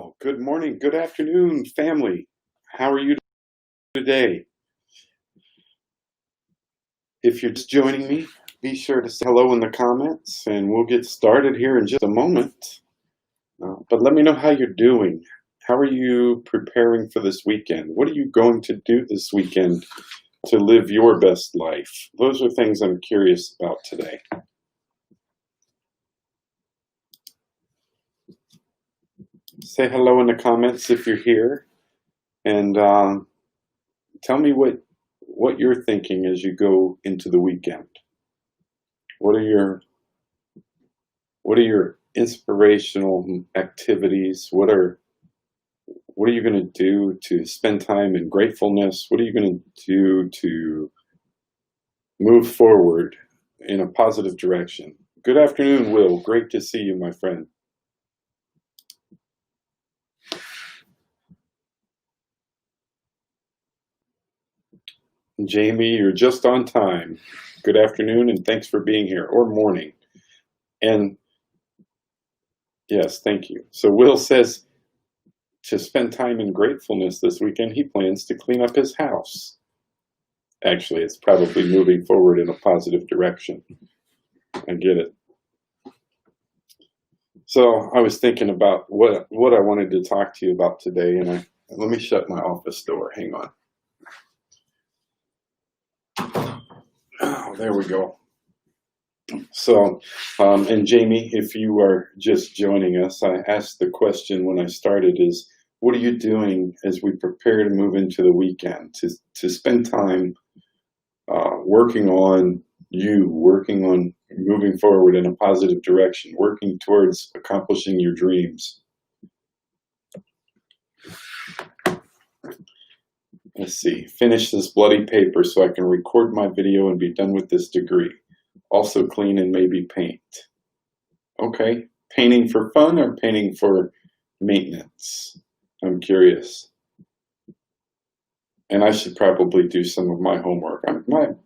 Well, good morning, good afternoon, family. How are you today? If you're just joining me, be sure to say hello in the comments and we'll get started here in just a moment. But let me know how you're doing. How are you preparing for this weekend? What are you going to do this weekend to live your best life? Those are things I'm curious about today. Say hello in the comments if you're here, and tell me what you're thinking as you go into the weekend. What are your inspirational activities? What are you going to do to spend time in gratefulness? What are you going to do to move forward in a positive direction? Good afternoon, Will. Great to see you, my friend. Jamie, you're just on time. Good afternoon, and thanks for being here, or morning. And yes, thank you. So Will says to spend time in gratefulness this weekend, he plans to clean up his house. Actually, it's probably moving forward in a positive direction. I get it. So I was thinking about what I wanted to talk to you about today, and let me shut my office door. Hang on. Oh, there we go. So, and Jamie, if you are just joining us, I asked the question when I started is, what are you doing as we prepare to move into the weekend, to spend time working on you, working on moving forward in a positive direction, working towards accomplishing your dreams? Let's see, finish this bloody paper so I can record my video and be done with this degree. Also clean and maybe paint. Okay, painting for fun or painting for maintenance? I'm curious. And I should probably do some of my homework. My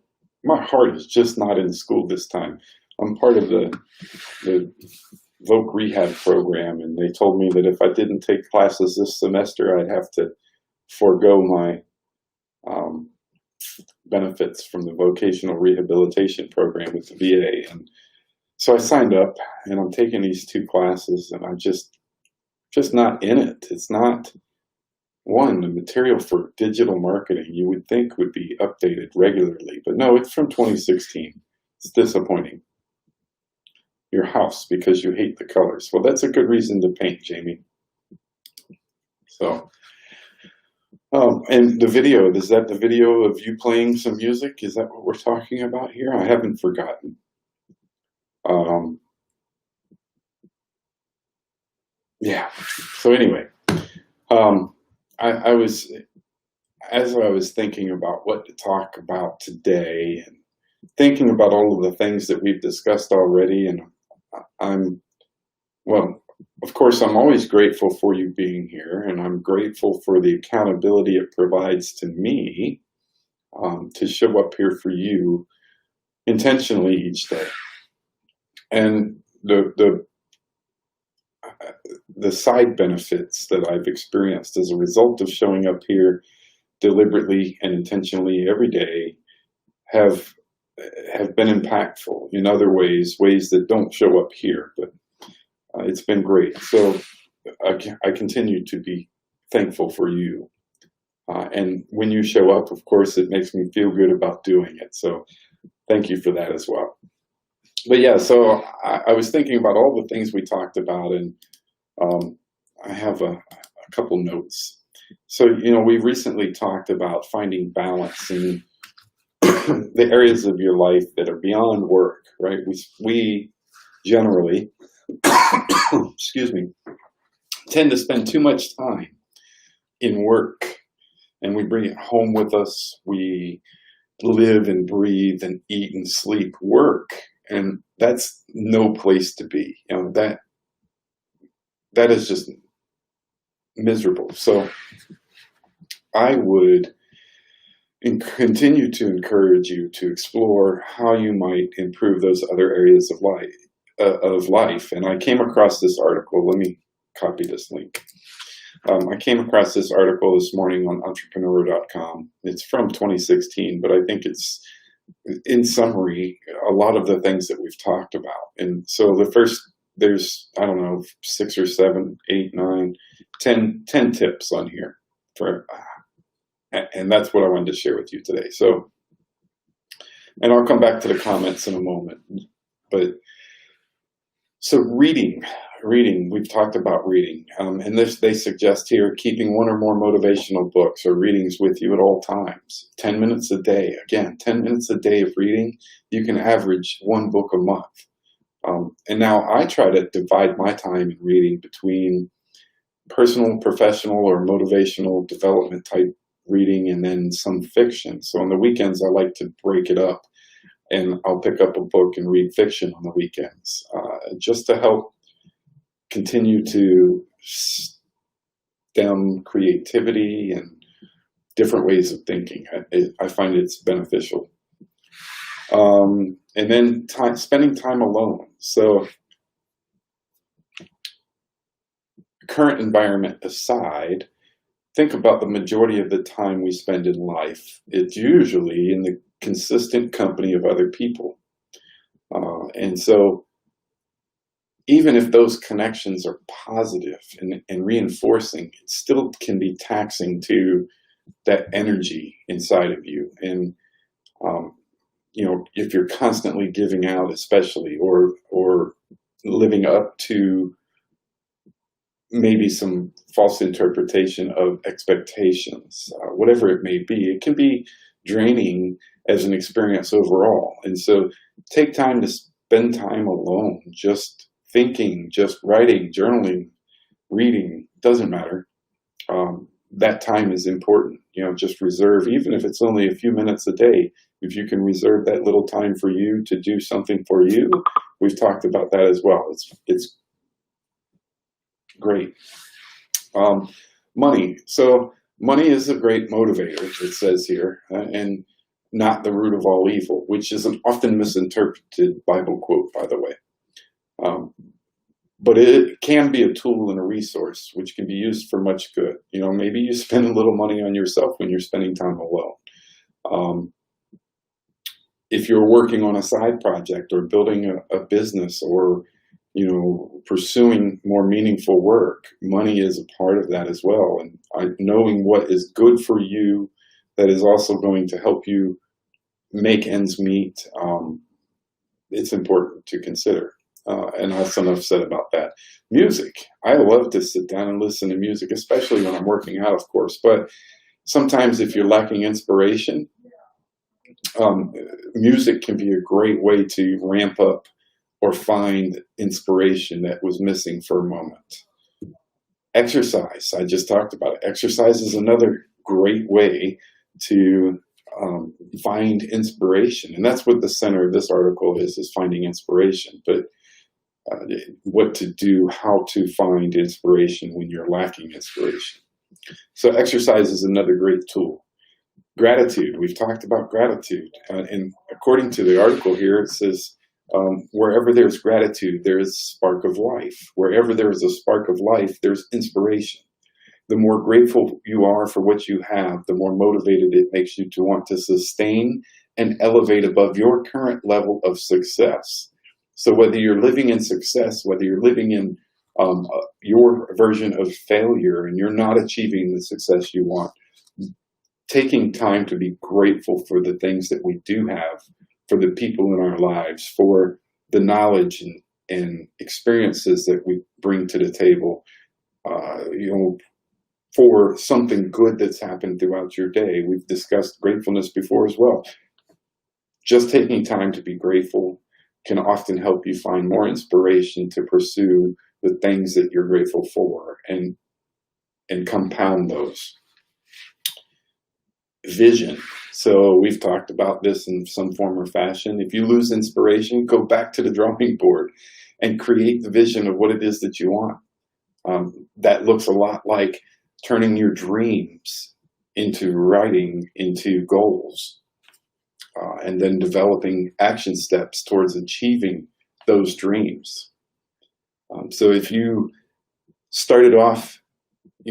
heart is just not in school this time. I'm part of the voc rehab program, and they told me that if I didn't take classes this semester, I'd have to forego my benefits from the vocational rehabilitation program with the VA. And so I signed up, and I'm taking these 2 classes, and I'm just not in it. It's not, one, the material for digital marketing you would think would be updated regularly, but no, it's from 2016. It's disappointing. Your house because you hate the colors. Well, that's a good reason to paint, Jamie. So, and the video, is that the video of you playing some music? Is that what we're talking about here? I haven't forgotten. Yeah, so anyway, as I was thinking about what to talk about today and thinking about all of the things that we've discussed already, and well, of course, I'm always grateful for you being here, and I'm grateful for the accountability it provides to me to show up here for you intentionally each day. And the side benefits that I've experienced as a result of showing up here deliberately and intentionally every day have been impactful in other ways that don't show up here, but it's been great. So I continue to be thankful for you. And when you show up, of course, it makes me feel good about doing it. So thank you for that as well. But yeah, so I was thinking about all the things we talked about, and I have a couple notes. So, we recently talked about finding balance in the areas of your life that are beyond work, right? We generally, excuse me, tend to spend too much time in work, and we bring it home with us. We live and breathe and eat and sleep work, and that's no place to be. That is just miserable. So I would continue to encourage you to explore how you might improve those other areas of life. And I came across this article. Let me copy this link. I came across this article this morning on entrepreneur.com. It's from 2016, but I think it's, in summary, a lot of the things that we've talked about. And so there's, I don't know, 6 or 7, 8, 9, 10 tips on here for, and that's what I wanted to share with you today. So, and I'll come back to the comments in a moment. But so reading, we've talked about reading, and they suggest here keeping 1 or more motivational books or readings with you at all times. 10 minutes a day. Again, 10 minutes a day of reading, you can average 1 book a month. And now I try to divide my time in reading between personal, professional, or motivational development type reading and then some fiction. So on the weekends, I like to break it up, and I'll pick up a book and read fiction on the weekends, just to help continue to stem creativity and different ways of thinking. I find it's beneficial. And then spending time alone. So current environment aside, think about the majority of the time we spend in life. It's usually in the consistent company of other people. And so even if those connections are positive and reinforcing, it still can be taxing to that energy inside of you. And, you know, if you're constantly giving out, especially, or living up to maybe some false interpretation of expectations, whatever it may be, it can be draining as an experience overall. And so take time to spend time alone, just thinking, just writing, journaling, reading, doesn't matter. That time is important. You know, just reserve, even if it's only a few minutes a day, if you can reserve that little time for you to do something for you. We've talked about that as well. It's great. Money. So money is a great motivator, it says here, and not the root of all evil, which is an often misinterpreted Bible quote, by the way. But it can be a tool and a resource which can be used for much good. You know, maybe you spend a little money on yourself when you're spending time alone. If you're working on a side project or building a business, or, you know, pursuing more meaningful work, money is a part of that as well. And knowing what is good for you, that is also going to help you make ends meet, it's important to consider. And also enough said about that. Music. I love to sit down and listen to music, especially when I'm working out, of course. But sometimes if you're lacking inspiration, music can be a great way to ramp up or find inspiration that was missing for a moment. Exercise. I just talked about it. Exercise is another great way to find inspiration. And that's what the center of this article is finding inspiration. But what to do, how to find inspiration when you're lacking inspiration. So exercise is another great tool. Gratitude. We've talked about gratitude. And according to the article here, it says, wherever there's gratitude, there is a spark of life. Wherever there is a spark of life, there's inspiration. The more grateful you are for what you have, the more motivated it makes you to want to sustain and elevate above your current level of success. So whether you're living in success, whether you're living in your version of failure and you're not achieving the success you want, taking time to be grateful for the things that we do have, for the people in our lives, for the knowledge and experiences that we bring to the table, you know, for something good that's happened throughout your day. We've discussed gratefulness before as well. Just taking time to be grateful can often help you find more inspiration to pursue the things that you're grateful for and compound those. Vision. So we've talked about this in some form or fashion. If you lose inspiration, go back to the drawing board and create the vision of what it is that you want. That looks a lot like turning your dreams into writing, into goals, and then developing action steps towards achieving those dreams. So if you started off,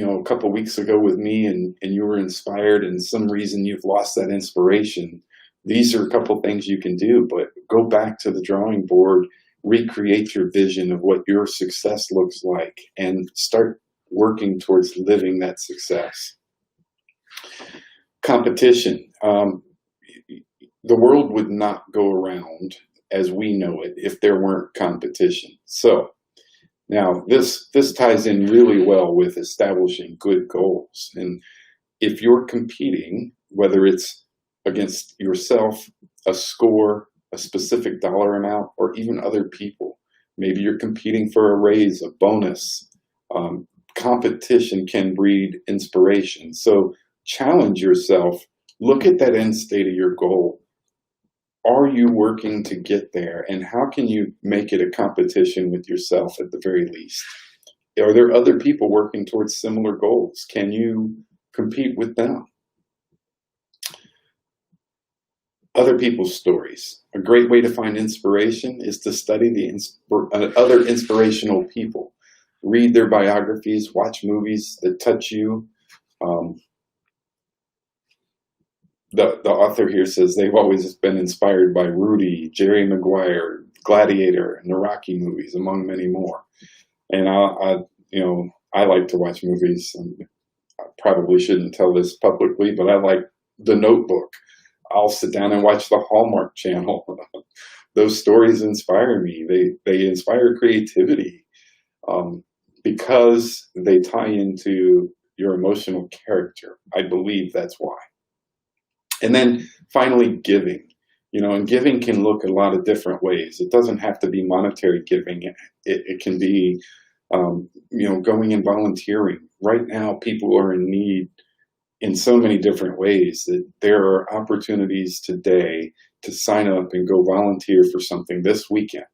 a couple weeks ago with me, and you were inspired, and some reason you've lost that inspiration, these are a couple things you can do. But go back to the drawing board, recreate your vision of what your success looks like, and start working towards living that success. Competition. The world would not go around as we know it if there weren't competition. So now this ties in really well with establishing good goals. And if you're competing, whether it's against yourself, a score, a specific dollar amount, or even other people, maybe you're competing for a raise, a bonus. Competition can breed inspiration. So challenge yourself. Look at that end state of your goal. Are you working to get there? And how can you make it a competition with yourself at the very least? Are there other people working towards similar goals? Can you compete with them? Other people's stories. A great way to find inspiration is to study the other inspirational people. Read their biographies, watch movies that touch you. The author here says they've always been inspired by Rudy, Jerry Maguire, Gladiator, and the Rocky movies, among many more. And I like to watch movies. And I probably shouldn't tell this publicly, but I like The Notebook. I'll sit down and watch the Hallmark Channel. Those stories inspire me. They inspire creativity because they tie into your emotional character. I believe that's why. And then finally, giving. And giving can look a lot of different ways. It doesn't have to be monetary giving. It can be, going and volunteering. Right now, people are in need in so many different ways that there are opportunities today to sign up and go volunteer for something this weekend.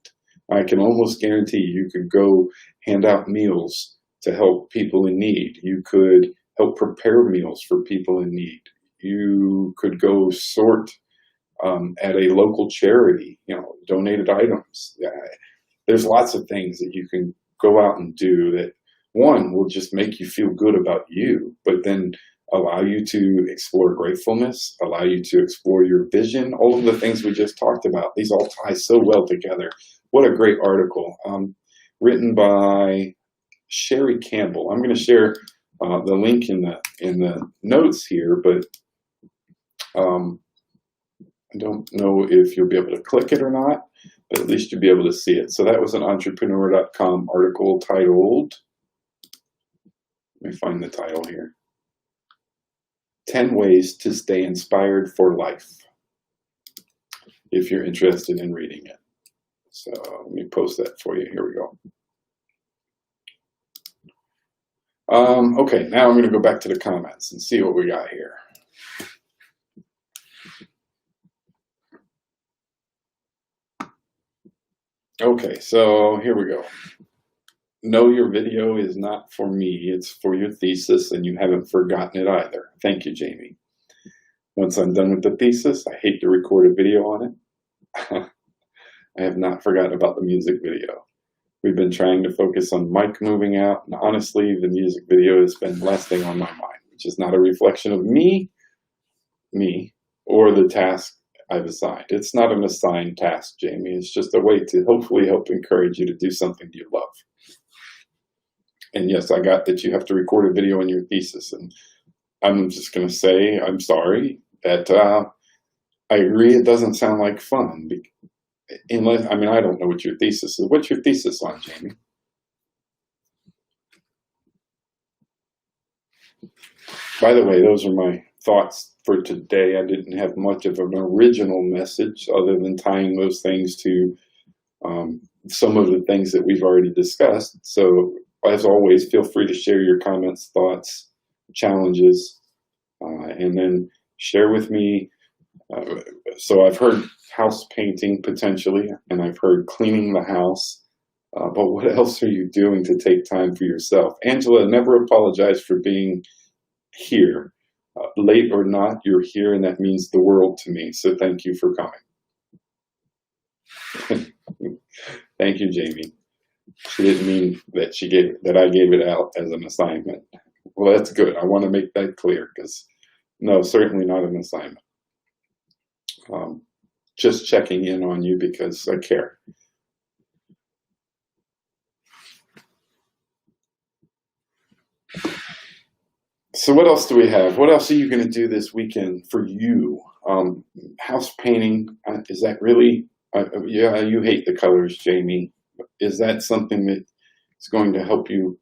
I can almost guarantee you could go hand out meals to help people in need. You could help prepare meals for people in need. You could go sort at a local charity, donated items. There's lots of things that you can go out and do that, one, will just make you feel good about you, but then allow you to explore gratefulness, allow you to explore your vision, all of the things we just talked about. These all tie so well together. What a great article, written by Sherry Campbell. I'm going to share the link in the notes here, but I don't know if you'll be able to click it or not, but at least you'll be able to see it. So that was an entrepreneur.com article titled, let me find the title here, 10 Ways to Stay Inspired for Life, if you're interested in reading it. So let me post that for you. Here we go. Okay, now I'm going to go back to the comments and see what we got here. Okay, so here we go. No, your video is not for me. It's for your thesis, and you haven't forgotten it either. Thank you, Jamie. Once I'm done with the thesis, I hate to record a video on it. I have not forgotten about the music video. We've been trying to focus on Mike moving out, and honestly, the music video has been the last thing on my mind, which is not a reflection of me, or the task I've assigned. It's not an assigned task, Jamie. It's just a way to hopefully help encourage you to do something you love. And yes, I got that you have to record a video in your thesis. And I'm just going to say, I'm sorry that I agree it doesn't sound like fun. I don't know what your thesis is. What's your thesis on, Jamie? By the way, those are my thoughts for today. I didn't have much of an original message other than tying those things to some of the things that we've already discussed. So as always, feel free to share your comments, thoughts, challenges, and then share with me. So I've heard house painting potentially, and I've heard cleaning the house. But what else are you doing to take time for yourself? Angela, never apologize for being here. Late or not, you're here, and that means the world to me. So thank you for coming. Thank you, Jamie. She didn't mean that I gave it out as an assignment. Well, that's good. I want to make that clear because no, certainly not an assignment. Just checking in on you because I care. So what else do we have? What else are you going to do this weekend for you? House painting, is that really, yeah, you hate the colors, Jamie. Is that something that is going to help you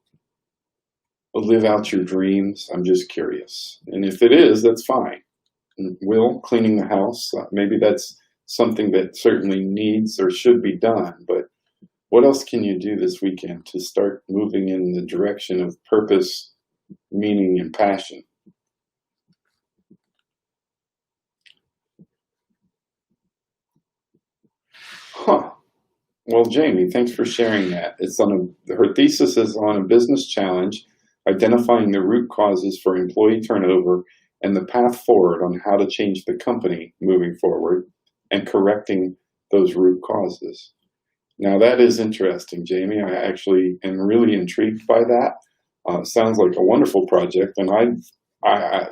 live out your dreams? I'm just curious. And if it is, that's fine. Will, cleaning the house, maybe that's something that certainly needs or should be done, but what else can you do this weekend to start moving in the direction of purpose, meaning, and passion? Huh. Well, Jamie, thanks for sharing that. Her thesis is on a business challenge, identifying the root causes for employee turnover and the path forward on how to change the company moving forward and correcting those root causes. Now that is interesting, Jamie. I actually am really intrigued by that. Sounds like a wonderful project, and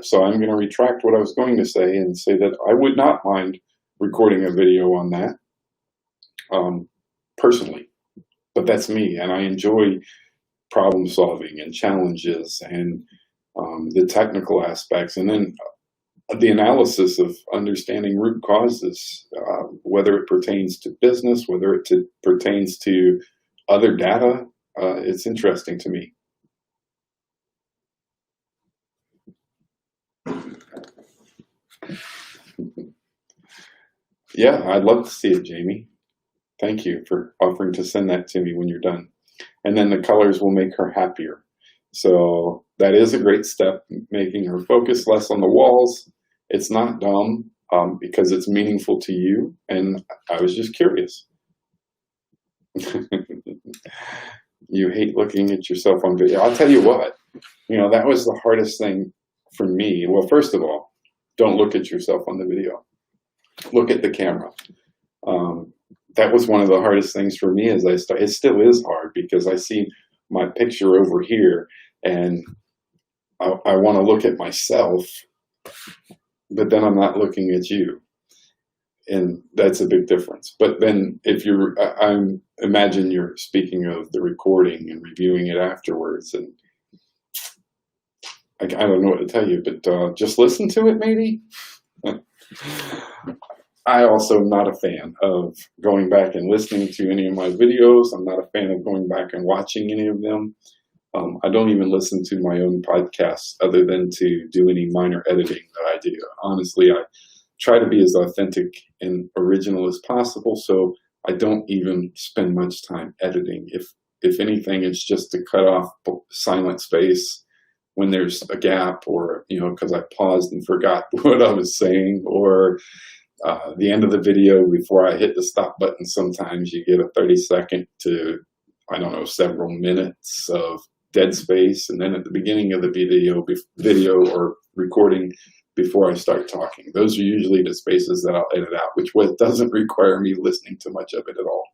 so I'm going to retract what I was going to say and say that I would not mind recording a video on that. Personally, but that's me, and I enjoy problem solving and challenges and the technical aspects, and then the analysis of understanding root causes, whether it pertains to business, whether it pertains to other data. It's interesting to me. Yeah, I'd love to see it, Jamie. Thank you for offering to send that to me when you're done. And then the colors will make her happier. So that is a great step, making her focus less on the walls. It's not dumb because it's meaningful to you. And I was just curious. You hate looking at yourself on video. I'll tell you what, that was the hardest thing for me. Well, first of all, don't look at yourself on the video. Look at the camera. That was one of the hardest things for me as I started. It still is hard because I see my picture over here and I want to look at myself, but then I'm not looking at you. And that's a big difference. But then if I imagine you're speaking of the recording and reviewing it afterwards. And I don't know what to tell you, but just listen to it maybe. I also am not a fan of going back and listening to any of my videos. I'm not a fan of going back and watching any of them. I don't even listen to my own podcasts other than to do any minor editing that I do. Honestly, I try to be as authentic and original as possible, so I don't even spend much time editing. If anything, it's just to cut off silent space when there's a gap, or because I paused and forgot what I was saying, or the end of the video before I hit the stop button. Sometimes you get a 30-second to, I don't know, several minutes of dead space, and then at the beginning of the video or recording before I start talking. Those are usually the spaces that I'll edit out, which doesn't require me listening to much of it at all.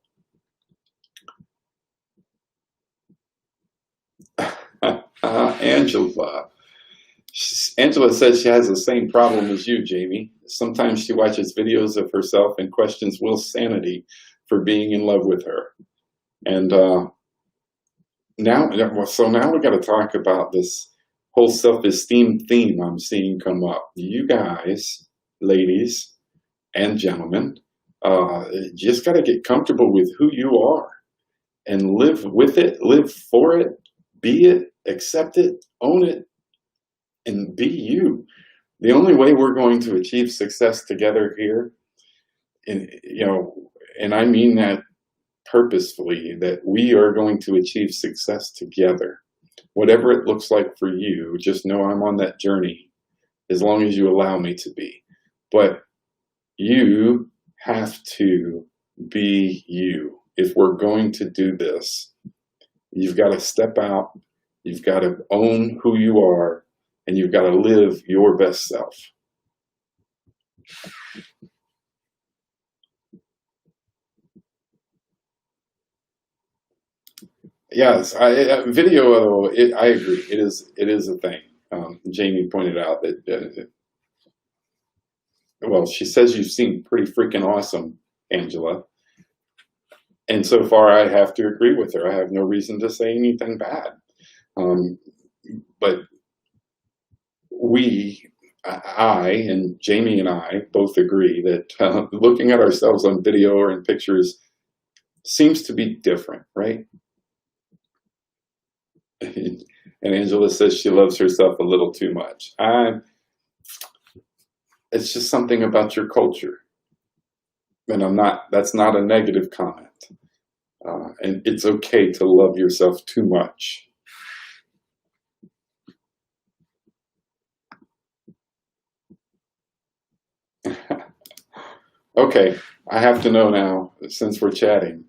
Angela says she has the same problem as you, Jamie. Sometimes she watches videos of herself and questions Will's sanity for being in love with her. And now we got to talk about this whole self-esteem theme I'm seeing come up. You guys, ladies and gentlemen, just got to get comfortable with who you are and live with it, live for it, be it, accept it, own it, and be you. The only way we're going to achieve success together here, and I mean that purposefully, that we are going to achieve success together. Whatever it looks like for you, just know I'm on that journey as long as you allow me to be. But you have to be you. If we're going to do this, you've got to step out, you've got to own who you are, and you've got to live your best self. Yes, video. I agree. It is a thing. Jamie pointed out that. Well, she says you seem pretty freaking awesome, Angela. And so far, I have to agree with her. I have no reason to say anything bad. Um, but and Jamie and I both agree that looking at ourselves on video or in pictures seems to be different, right? And Angela says she loves herself a little too much. It's just something about your culture. And that's not a negative comment. And it's okay to love yourself too much. Okay, I have to know now, since we're chatting.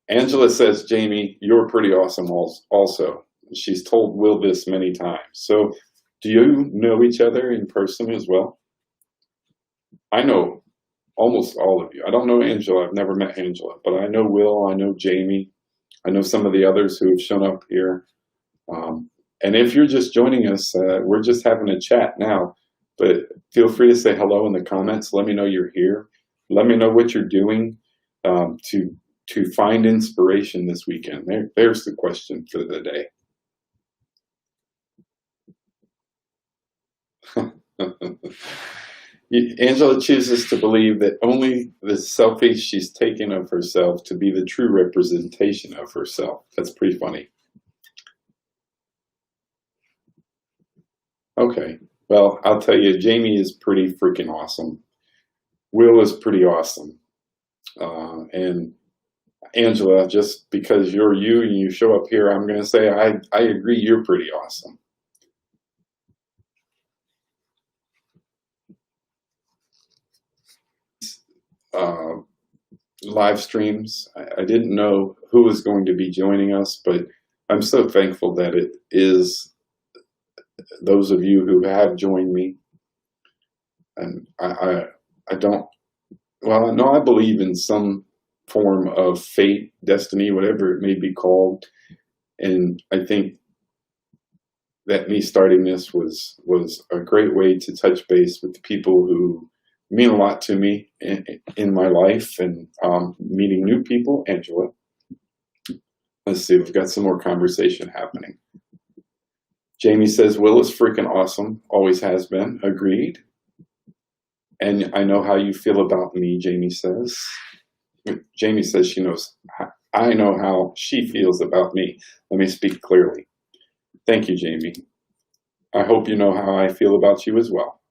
Angela says, Jamie, you're pretty awesome also. She's told Will this many times. So do you know each other in person as well? I know almost all of you. I don't know Angela. I've never met Angela, but I know Will. I know Jamie. I know some of the others who have shown up here. And if you're just joining us, we're just having a chat now, but feel free to say hello in the comments. Let me know you're here. Let me know what you're doing to find inspiration this weekend. There's the question for the day. Angela chooses to believe that only the selfie she's taken of herself to be the true representation of herself. That's pretty funny. Okay, well, I'll tell you, Jamie is pretty freaking awesome. Will is pretty awesome. And Angela, just because you're you and you show up here, I'm going to say I agree you're pretty awesome. Live streams. I didn't know who was going to be joining us, but I'm so thankful that it is those of you who have joined me. And I don't, well, I know I believe in some form of fate, destiny, whatever it may be called. And I think that me starting this was a great way to touch base with the people who mean a lot to me in my life, and meeting new people. Angela, let's see, we've got some more conversation happening. Jamie says, Will is freaking awesome, always has been. Agreed. And I know how you feel about me, Jamie says. Jamie says she knows, I know how she feels about me. Let me speak clearly. Thank you, Jamie. I hope you know how I feel about you as well.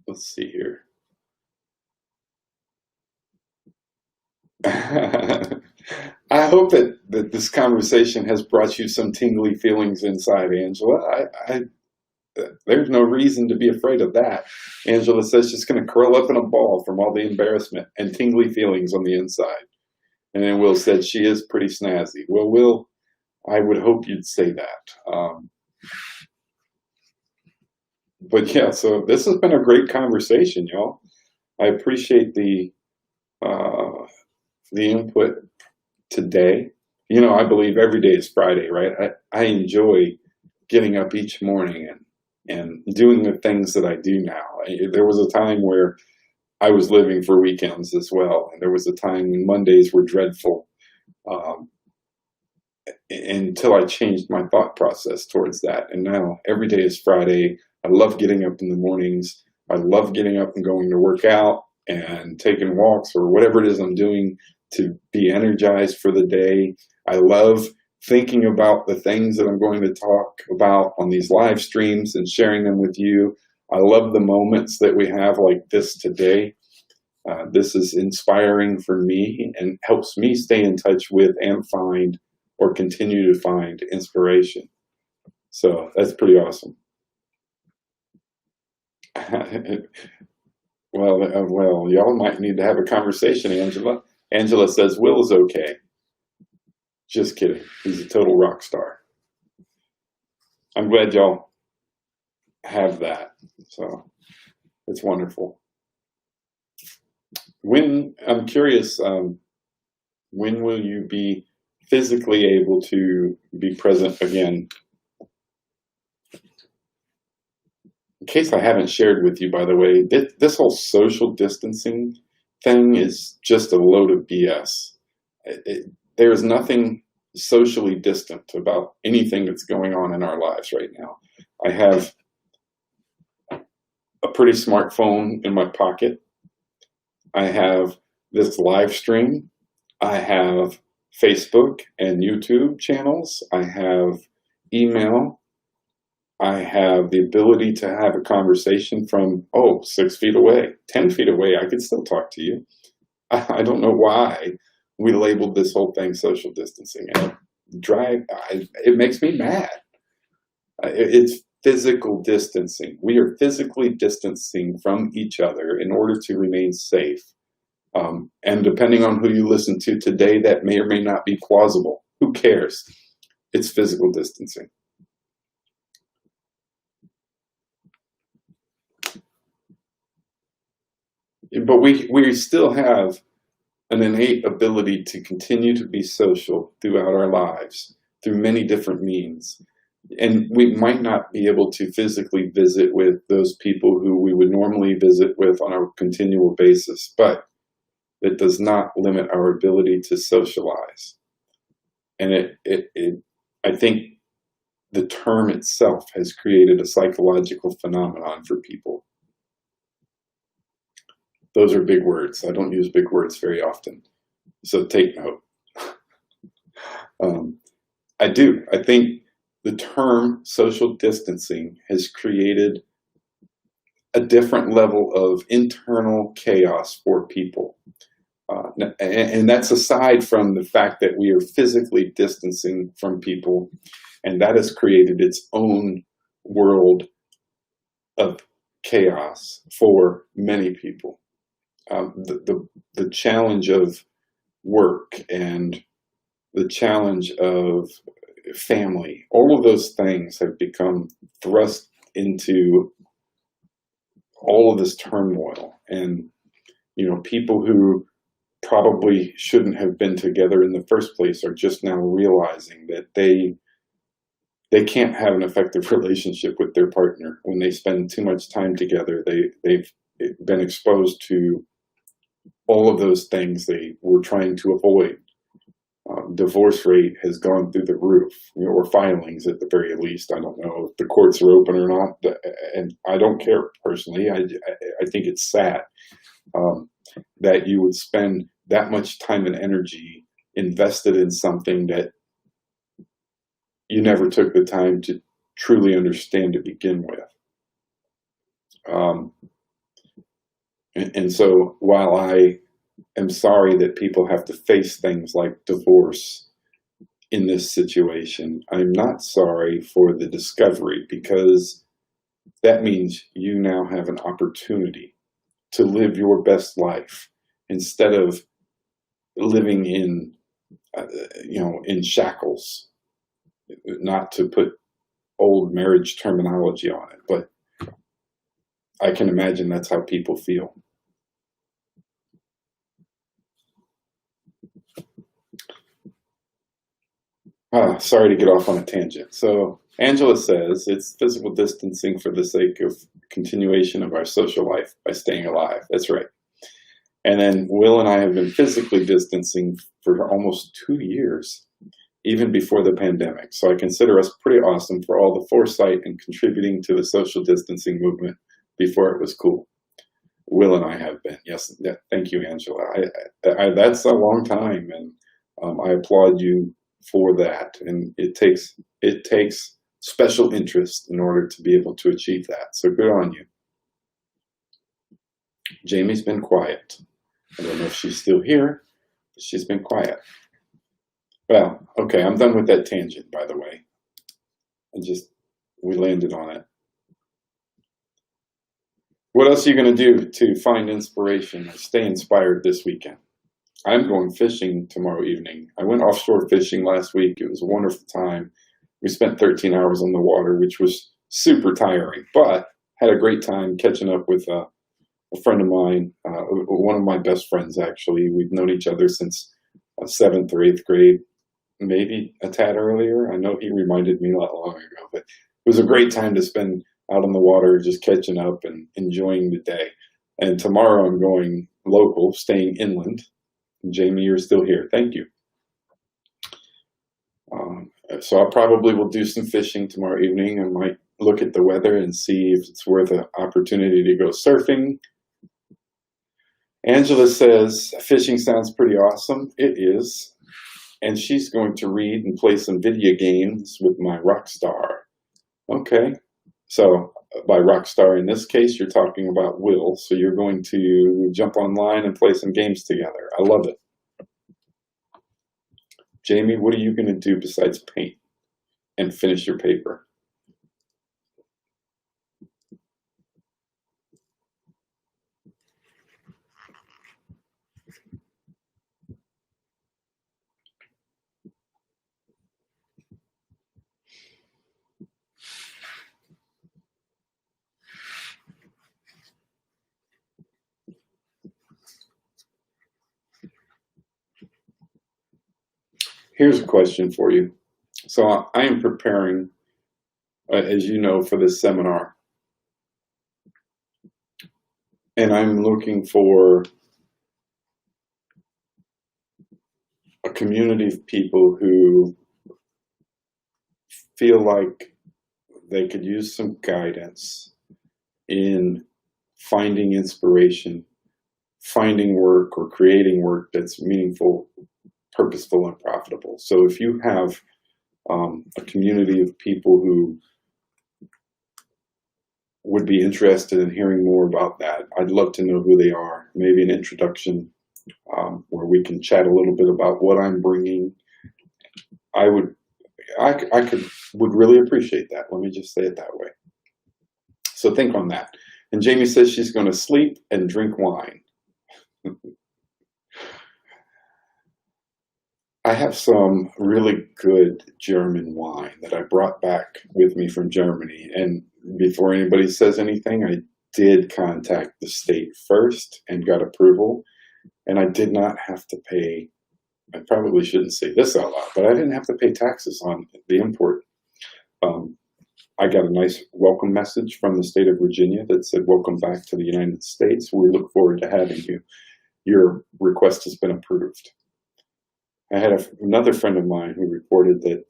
Let's see here. I hope that this conversation has brought you some tingly feelings inside, Angela. There's no reason to be afraid of that. Angela says she's going to curl up in a ball from all the embarrassment and tingly feelings on the inside. And then Will said she is pretty snazzy. Well, Will, I would hope you'd say that. But yeah, so this has been a great conversation, y'all. I appreciate the input today. You know, I believe every day is Friday, right? I enjoy getting up each morning and doing the things that I do now. There was a time where I was living for weekends as well, and there was a time when Mondays were dreadful, until I changed my thought process towards that. And now every day is Friday. I love getting up in the mornings. I love getting up and going to work out and taking walks or whatever it is I'm doing to be energized for the day. I love thinking about the things that I'm going to talk about on these live streams and sharing them with you. I love the moments that we have like this today. This is inspiring for me and helps me stay in touch with and find or continue to find inspiration. So that's pretty awesome. Well, y'all might need to have a conversation, Angela. Angela says Will is okay. Just kidding. He's a total rock star. I'm glad y'all have that. So it's wonderful. I'm curious, when will you be physically able to be present again. In case I haven't shared with you, by the way, this whole social distancing thing is just a load of BS. There is nothing socially distant about anything that's going on in our lives right now. I have a pretty smartphone in my pocket. I have this live stream. I have Facebook and YouTube channels. I have email. I have the ability to have a conversation from, 6 feet away, 10 feet away. I could still talk to you. I don't know why we labeled this whole thing social distancing. And it makes me mad. It's physical distancing. We are physically distancing from each other in order to remain safe. And depending on who you listen to today, that may or may not be plausible. Who cares? It's physical distancing. But we still have an innate ability to continue to be social throughout our lives through many different means. And we might not be able to physically visit with those people who we would normally visit with on a continual basis, but it does not limit our ability to socialize. And I think the term itself has created a psychological phenomenon for people. Those are big words. I don't use big words very often, so take note. I do. I think the term social distancing has created a different level of internal chaos for people. And that's aside from the fact that we are physically distancing from people, and that has created its own world of chaos for many people. The challenge of work and the challenge of family, all of those things have become thrust into all of this turmoil. And, people who probably shouldn't have been together in the first place are just now realizing that they can't have an effective relationship with their partner when they spend too much time together. They've been exposed to all of those things they were trying to avoid. Divorce rate has gone through the roof, or filings at the very least. I don't know if the courts are open or not, and I don't care personally. I think it's sad that you would spend that much time and energy invested in something that you never took the time to truly understand to begin with. And so while I am sorry that people have to face things like divorce in this situation, I'm not sorry for the discovery, because that means you now have an opportunity to live your best life instead of living in shackles. Not to put old marriage terminology on it, but I can imagine that's how people feel. Sorry to get off on a tangent. So Angela says it's physical distancing for the sake of continuation of our social life by staying alive. That's right. And then Will and I have been physically distancing for almost 2 years, even before the pandemic. So I consider us pretty awesome for all the foresight and contributing to the social distancing movement before it was cool. Will and I have been. Yes, thank you, Angela. That's a long time, and I applaud you for that. And it takes special interest in order to be able to achieve that. So good on you. Jamie's been quiet. I don't know if she's still here, but she's been quiet. Well, okay, I'm done with that tangent, by the way. We landed on it. What else are you going to do to find inspiration or stay inspired this weekend? I'm going fishing tomorrow evening. I went offshore fishing last week. It was a wonderful time. We spent 13 hours on the water, which was super tiring, but had a great time catching up with a friend of mine, one of my best friends, actually. We've known each other since 7th or 8th grade. maybe a tad earlier. I know he reminded me not long ago, but it was a great time to spend out on the water, just catching up and enjoying the day. And tomorrow I'm going local, staying inland. Jamie, you're still here. Thank you. So I probably will do some fishing tomorrow evening. I might look at the weather and see if it's worth an opportunity to go surfing. Angela says, fishing sounds pretty awesome. It is. And she's going to read and play some video games with my rock star. Okay. So by rock star in this case, you're talking about Will. So you're going to jump online and play some games together. I love it. Jamie, what are you going to do besides paint and finish your paper? Here's a question for you. So I am preparing, as you know, for this seminar. And I'm looking for a community of people who feel like they could use some guidance in finding inspiration, finding work, or creating work that's meaningful, purposeful, and profitable. So if you have a community of people who would be interested in hearing more about that, I'd love to know who they are. Maybe an introduction where we can chat a little bit about what I'm bringing. I would really appreciate that. Let me just say it that way. So think on that. And Jamie says she's going to sleep and drink wine. I have some really good German wine that I brought back with me from Germany. And before anybody says anything, I did contact the state first and got approval. And I did not have to pay, I probably shouldn't say this out loud, but I didn't have to pay taxes on the import. I got a nice welcome message from the state of Virginia that said, welcome back to the United States. We look forward to having you. Your request has been approved. I had another friend of mine who reported that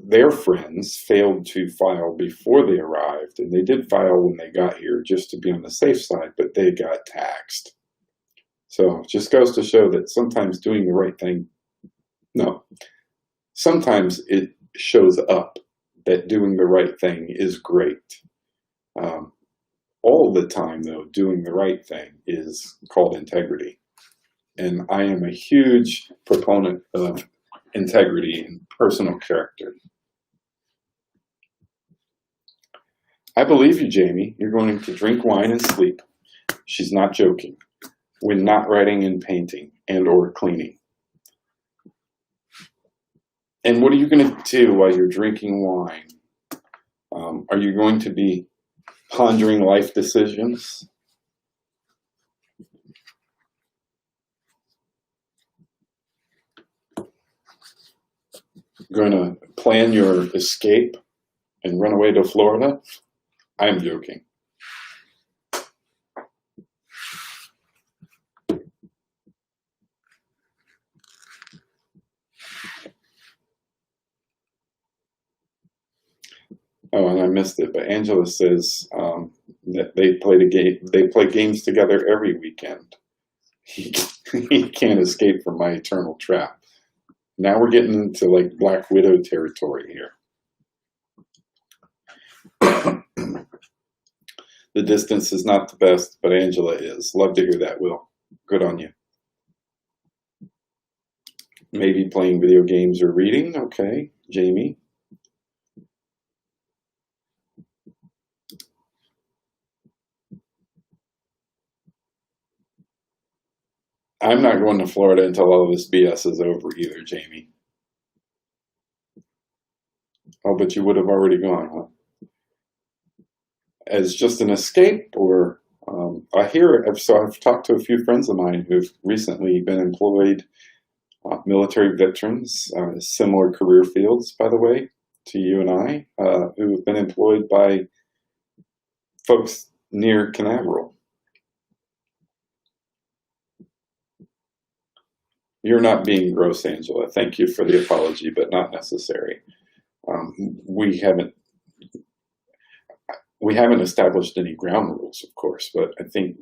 their friends failed to file before they arrived, and they did file when they got here just to be on the safe side, but they got taxed. So it just goes to show that sometimes doing the right thing, sometimes it shows up that doing the right thing is great. All the time, though, doing the right thing is called integrity. And I am a huge proponent of integrity and personal character. I believe you, Jamie. You're going to drink wine and sleep. She's not joking. When not writing and painting and or cleaning. And what are you going to do while you're drinking wine? Are you going to be pondering life decisions? Going to plan your escape and run away to Florida? I'm joking. Oh, and I missed it, but Angela says that they play games together every weekend. He can't escape from my eternal trap. Now we're getting into like Black Widow territory here. The distance is not the best, but Angela is. Love to hear that, Will. Good on you. Maybe playing video games or reading. Okay, Jamie. I'm not going to Florida until all of this BS is over either, Jamie. Oh, but you would have already gone, huh? As just an escape, or I've talked to a few friends of mine who've recently been employed military veterans, similar career fields, by the way, to you and I, who have been employed by folks near Canaveral. You're not being gross, Angela. Thank you for the apology, but not necessary. We haven't established any ground rules, of course, but I think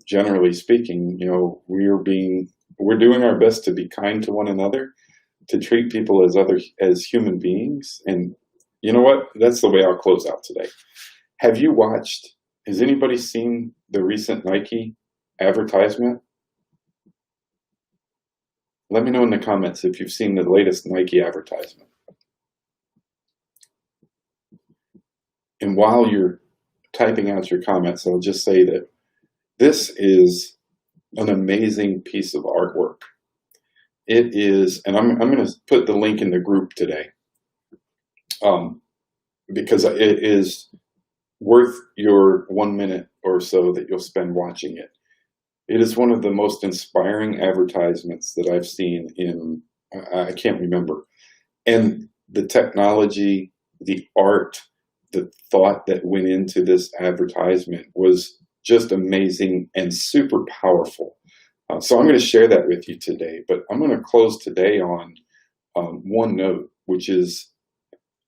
generally speaking, you know, we're doing our best to be kind to one another, to treat people as human beings. And you know what? That's the way I'll close out today. Has anybody seen the recent Nike advertisement? Let me know in the comments if you've seen the latest Nike advertisement. And while you're typing out your comments, I'll just say that this is an amazing piece of artwork. It is, and I'm going to put the link in the group today, because it is worth your 1 minute or so that you'll spend watching it. It is one of the most inspiring advertisements that I've seen in, I can't remember. And the technology, the art, the thought that went into this advertisement was just amazing and super powerful. So I'm going to share that with you today, but I'm going to close today on one note, which is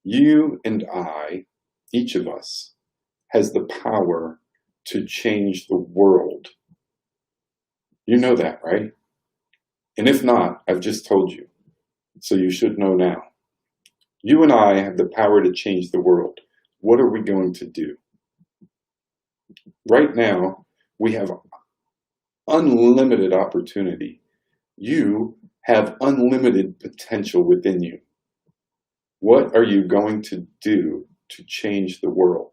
you and I, each of us, has the power to change the world. You know that, right? And if not, I've just told you, so you should know now. You and I have the power to change the world. What are we going to do? Right now, we have unlimited opportunity. You have unlimited potential within you. What are you going to do to change the world?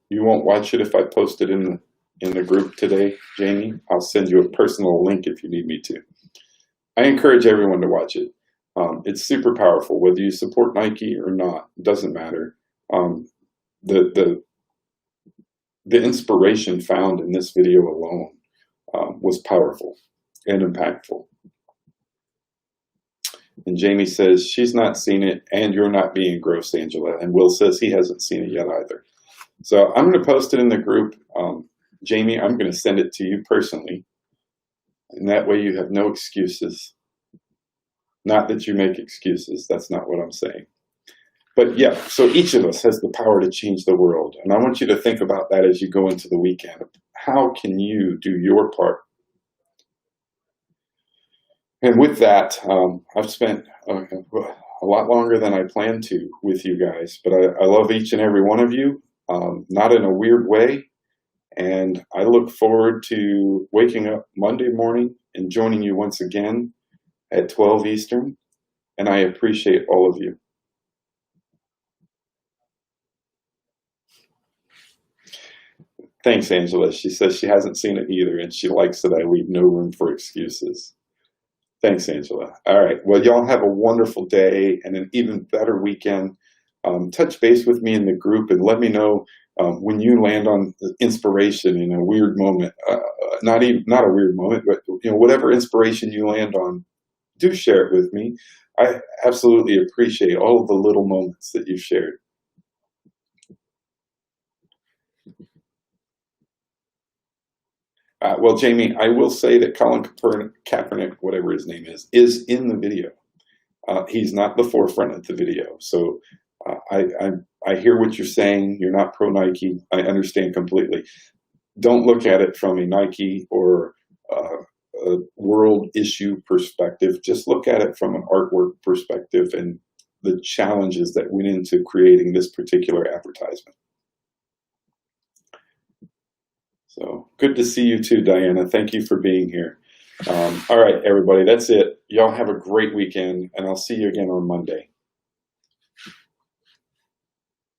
You won't watch it if I post it in the group today, Jamie. I'll send you a personal link if you need me to. I encourage everyone to watch it. It's super powerful, whether you support Nike or not, it doesn't matter. The inspiration found in this video alone was powerful and impactful. And Jamie says she's not seen it, and you're not being gross, Angela. And Will says he hasn't seen it yet either. So I'm going to post it in the group. Jamie, I'm going to send it to you personally. And that way you have no excuses. Not that you make excuses. That's not what I'm saying. But yeah, so each of us has the power to change the world. And I want you to think about that as you go into the weekend. How can you do your part? And with that, I've spent a lot longer than I planned to with you guys. But I love each and every one of you. Not in a weird way, and I look forward to waking up Monday morning and joining you once again at 12 Eastern, and I appreciate all of you. Thanks, Angela. She says she hasn't seen it either, and she likes that I leave no room for excuses. Thanks, Angela. All right, well, y'all have a wonderful day and an even better weekend. Touch base with me in the group and let me know when you land on inspiration in a weird moment. Not a weird moment, but whatever inspiration you land on, do share it with me. I absolutely appreciate all of the little moments that you've shared. Well, Jamie, I will say that Colin Kaepernick, whatever his name is in the video. He's not the forefront of the video, so. I hear what you're saying. You're not pro Nike. I understand completely. Don't look at it from a Nike or a world issue perspective. Just look at it from an artwork perspective and the challenges that went into creating this particular advertisement. So good to see you too, Diana. Thank you for being here. All right, everybody, that's it. Y'all have a great weekend, and I'll see you again on Monday.